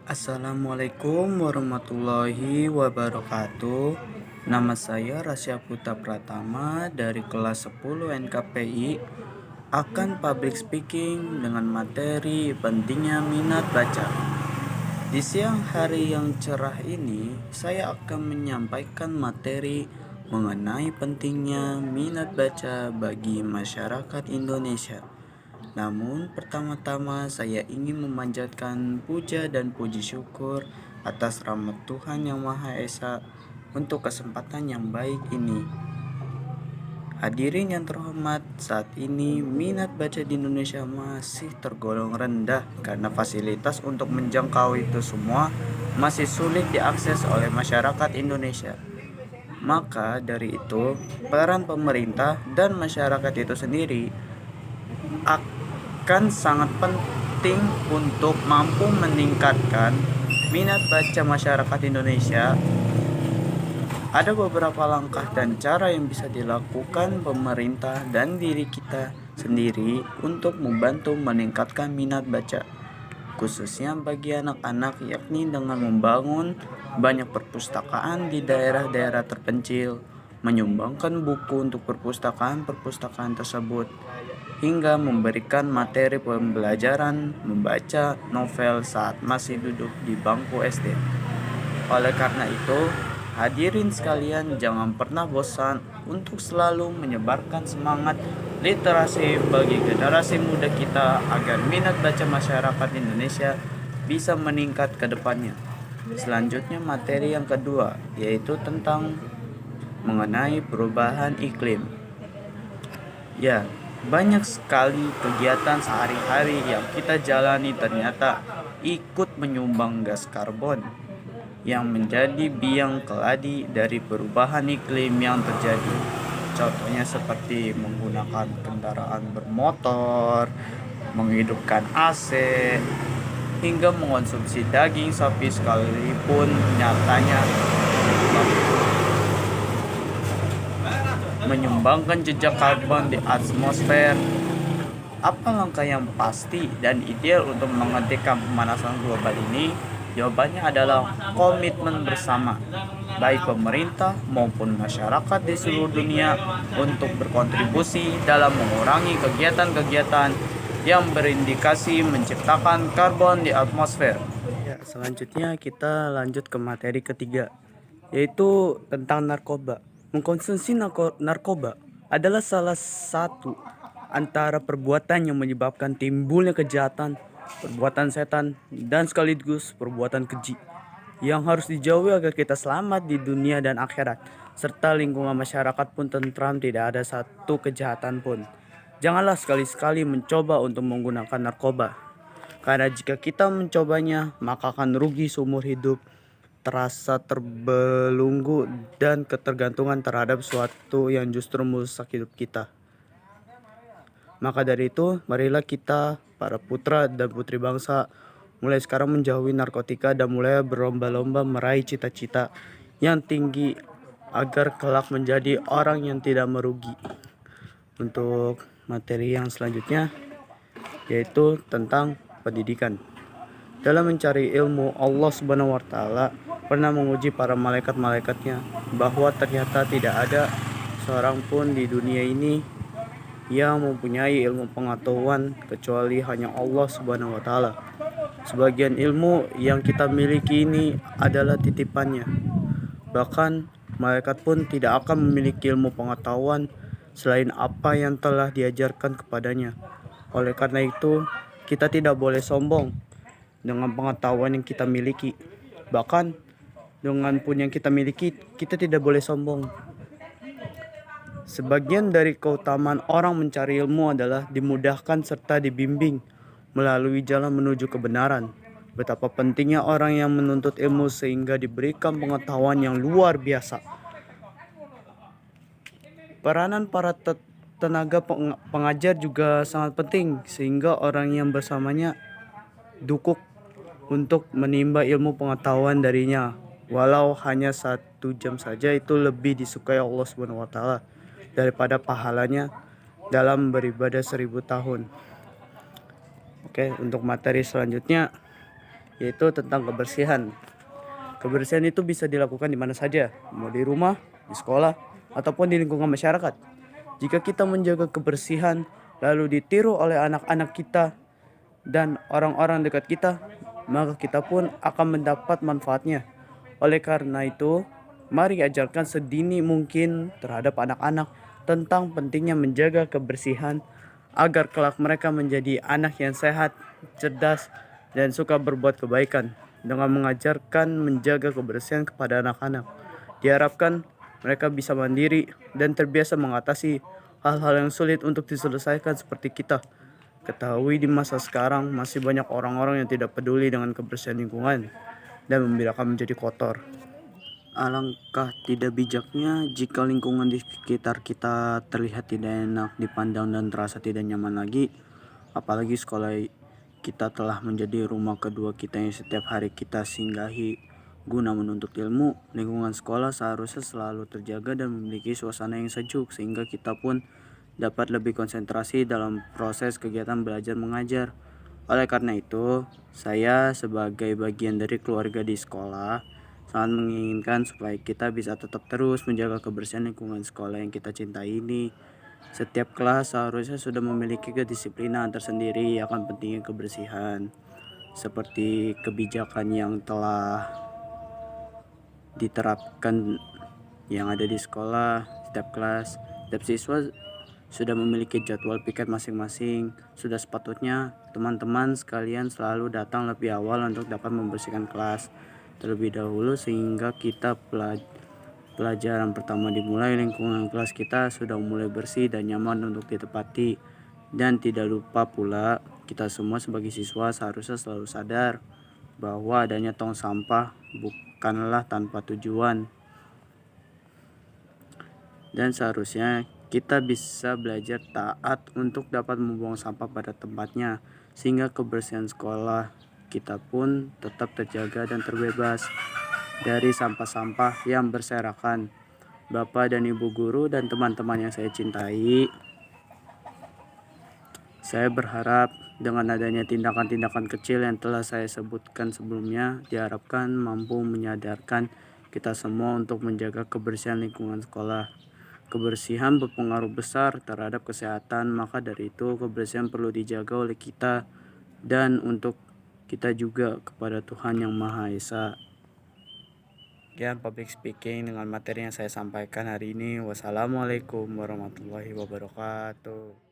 Assalamualaikum warahmatullahi wabarakatuh. Nama saya Rasya Putra Pratama dari kelas 10 NKPI akan public speaking dengan materi pentingnya minat baca. Di siang hari yang cerah ini, saya akan menyampaikan materi mengenai pentingnya minat baca bagi masyarakat Indonesia. Namun, pertama-tama saya ingin memanjatkan puja dan puji syukur atas rahmat Tuhan Yang Maha Esa untuk kesempatan yang baik ini. Hadirin yang terhormat, saat ini minat baca di Indonesia masih tergolong rendah karena fasilitas untuk menjangkau itu semua masih sulit diakses oleh masyarakat Indonesia. Maka dari itu, peran pemerintah dan masyarakat itu sendiri akan sangat penting untuk mampu meningkatkan minat baca masyarakat Indonesia. Ada beberapa langkah dan cara yang bisa dilakukan pemerintah dan diri kita sendiri untuk membantu meningkatkan minat baca, khususnya bagi anak-anak, yakni dengan membangun banyak perpustakaan di daerah-daerah terpencil, menyumbangkan buku untuk perpustakaan-perpustakaan tersebut, hingga memberikan materi pembelajaran membaca novel saat masih duduk di bangku SD. Oleh karena itu, hadirin sekalian jangan pernah bosan untuk selalu menyebarkan semangat literasi bagi generasi muda kita agar minat baca masyarakat Indonesia bisa meningkat ke depannya. Selanjutnya materi yang kedua yaitu tentang mengenai perubahan iklim. Ya, banyak sekali kegiatan sehari-hari yang kita jalani ternyata ikut menyumbang gas karbon yang menjadi biang keladi dari perubahan iklim yang terjadi. Contohnya seperti menggunakan kendaraan bermotor, menghidupkan AC, hingga mengonsumsi daging sapi sekalipun nyatanya menyumbangkan jejak karbon di atmosfer. Apa langkah yang pasti dan ideal untuk menghentikan pemanasan global ini? Jawabannya adalah komitmen bersama, baik pemerintah maupun masyarakat di seluruh dunia untuk berkontribusi dalam mengurangi kegiatan-kegiatan yang berindikasi menciptakan karbon di atmosfer. Ya, selanjutnya kita lanjut ke materi ketiga, yaitu tentang narkoba. Mengkonsumsi narkoba adalah salah satu antara perbuatan yang menyebabkan timbulnya kejahatan, perbuatan setan, dan sekaligus perbuatan keji yang harus dijauhi agar kita selamat di dunia dan akhirat, serta lingkungan masyarakat pun tentram, tidak ada satu kejahatan pun. Janganlah sekali-sekali mencoba untuk menggunakan narkoba, karena jika kita mencobanya, maka akan rugi seumur hidup, terasa terbelenggu dan ketergantungan terhadap sesuatu yang justru merusak hidup kita. Maka dari itu, marilah kita, para putra dan putri bangsa, mulai sekarang menjauhi narkotika dan mulai berlomba-lomba meraih cita-cita yang tinggi agar kelak menjadi orang yang tidak merugi. Untuk materi yang selanjutnya yaitu tentang pendidikan. Dalam mencari ilmu, Allah Subhanahu wa taala pernah menguji para malaikat-malaikatnya bahwa ternyata tidak ada seorang pun di dunia ini yang mempunyai ilmu pengetahuan kecuali hanya Allah Subhanahu wa taala. Sebagian ilmu yang kita miliki ini adalah titipannya. Bahkan malaikat pun tidak akan memiliki ilmu pengetahuan selain apa yang telah diajarkan kepadanya. Oleh karena itu, kita tidak boleh sombong dengan pengetahuan yang kita miliki. Bahkan dengan pun yang kita miliki, kita tidak boleh sombong. Sebagian dari keutamaan orang mencari ilmu adalah dimudahkan serta dibimbing melalui jalan menuju kebenaran. Betapa pentingnya orang yang menuntut ilmu sehingga diberikan pengetahuan yang luar biasa. Peranan para tenaga pengajar juga sangat penting sehingga orang yang bersamanya dukuk untuk menimba ilmu pengetahuan darinya. Walau hanya 1 jam saja, itu lebih disukai Allah Subhanahu wa taala daripada pahalanya dalam beribadah 1000 tahun. Oke, untuk materi selanjutnya yaitu tentang kebersihan. Kebersihan itu bisa dilakukan di mana saja, mau di rumah, di sekolah, ataupun di lingkungan masyarakat. Jika kita menjaga kebersihan, lalu ditiru oleh anak-anak kita dan orang-orang dekat kita, maka kita pun akan mendapat manfaatnya. Oleh karena itu, mari ajarkan sedini mungkin terhadap anak-anak tentang pentingnya menjaga kebersihan agar kelak mereka menjadi anak yang sehat, cerdas, dan suka berbuat kebaikan. Dengan mengajarkan menjaga kebersihan kepada anak-anak, diharapkan mereka bisa mandiri dan terbiasa mengatasi hal-hal yang sulit untuk diselesaikan seperti kita. Ketahui di masa sekarang masih banyak orang-orang yang tidak peduli dengan kebersihan lingkungan dan membiarkan menjadi kotor. Alangkah tidak bijaknya jika lingkungan di sekitar kita terlihat tidak enak dipandang dan terasa tidak nyaman lagi. Apalagi sekolah kita telah menjadi rumah kedua kita yang setiap hari kita singgahi guna menuntut ilmu. Lingkungan sekolah seharusnya selalu terjaga dan memiliki suasana yang sejuk sehingga kita pun dapat lebih konsentrasi dalam proses kegiatan belajar mengajar. Oleh karena itu, saya sebagai bagian dari keluarga di sekolah sangat menginginkan supaya kita bisa tetap terus menjaga kebersihan lingkungan sekolah yang kita cintai ini. Setiap kelas seharusnya sudah memiliki kedisiplinan tersendiri akan pentingnya kebersihan, seperti kebijakan yang telah diterapkan yang ada di sekolah. Setiap kelas, setiap siswa sudah memiliki jadwal piket masing-masing. Sudah sepatutnya teman-teman sekalian selalu datang lebih awal untuk dapat membersihkan kelas terlebih dahulu sehingga kita pelajaran pertama dimulai, lingkungan kelas kita sudah mulai bersih dan nyaman untuk ditempati. Dan tidak lupa pula, kita semua sebagai siswa seharusnya selalu sadar bahwa adanya tong sampah bukanlah tanpa tujuan. Dan seharusnya kita bisa belajar taat untuk dapat membuang sampah pada tempatnya, sehingga kebersihan sekolah kita pun tetap terjaga dan terbebas dari sampah-sampah yang berserakan. Bapak dan Ibu guru dan teman-teman yang saya cintai, saya berharap dengan adanya tindakan-tindakan kecil yang telah saya sebutkan sebelumnya, diharapkan mampu menyadarkan kita semua untuk menjaga kebersihan lingkungan sekolah. Kebersihan berpengaruh besar terhadap kesehatan, maka dari itu kebersihan perlu dijaga oleh kita dan untuk kita juga kepada Tuhan Yang Maha Esa. Sekian public speaking dengan materi yang saya sampaikan hari ini. Wassalamualaikum warahmatullahi wabarakatuh.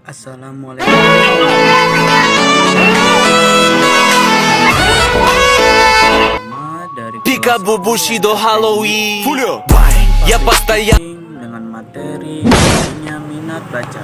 Assalamualaikum. Pika Bushido Halloween. Ya pastaya dengan materi punya minat baca.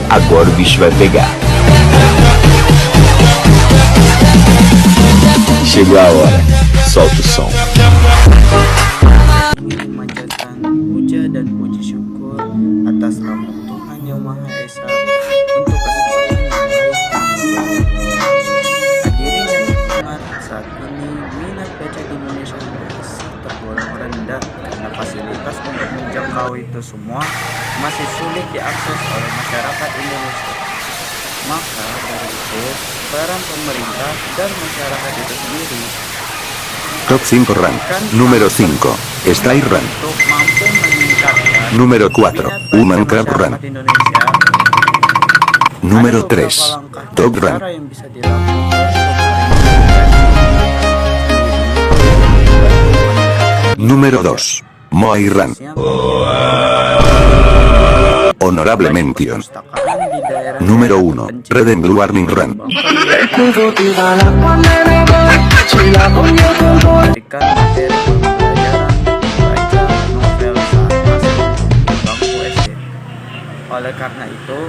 Agora o bicho vai pegar. Chegou a hora, solta o som. Ingin memanjatkan puja dan puji syukur atas rahmat Tuhan Yang Maha Esa untuk kesempatan yang baik. Hadirin yang terhormat, saat ini minat baca di Indonesia masih tergolong rendah karena fasilitas untuk menjangkau itu semua masih sulit diakses oleh masyarakat Indonesia. Maka dari itu, peran pemerintah dan masyarakat itu sendiri Top 5 rank. Número 5. Style rank. untuk mampu meningkatkan Número 4. minat baca Human Club masyarakat rank. Indonesia. Número Ada beberapa 3. langkah dan Top rank. cara yang bisa dilakukan Número 2. Moai rank. Honorable mention. Número 1. Red and Blue Warning rank. Memberikan materi pembelajaran baca novel saat masih di bangku SD. Oleh karena itu,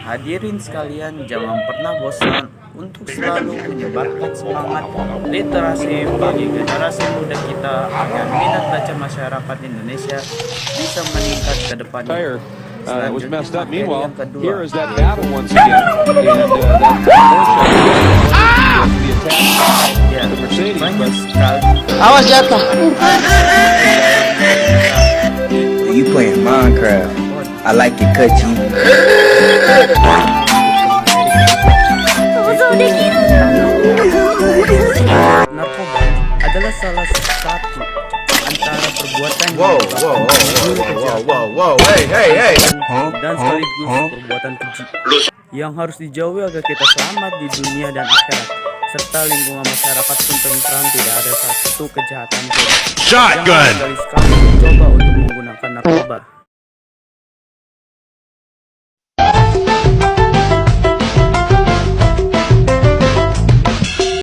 hadirin sekalian jangan pernah bosan untuk selalu menyebarkan semangat literasi bagi generasi muda kita agar minat baca masyarakat Indonesia bisa meningkat ke depannya. Was messed up. Meanwhile, Materi yang kedua, here is that battle once again, and that ya, the Mercedes. banyak sekali Awas jatuh. You playing Minecraft. I like it keji. Narkoba adalah salah satu antara perbuatan dan sekaligus perbuatan keji yang harus dijauhi agar kita selamat di dunia dan akhirat, serta lingkungan masyarakat pun tentram tidak ada satu kejahatan pun. Jangan sekali-sekali mencoba untuk menggunakan narkoba.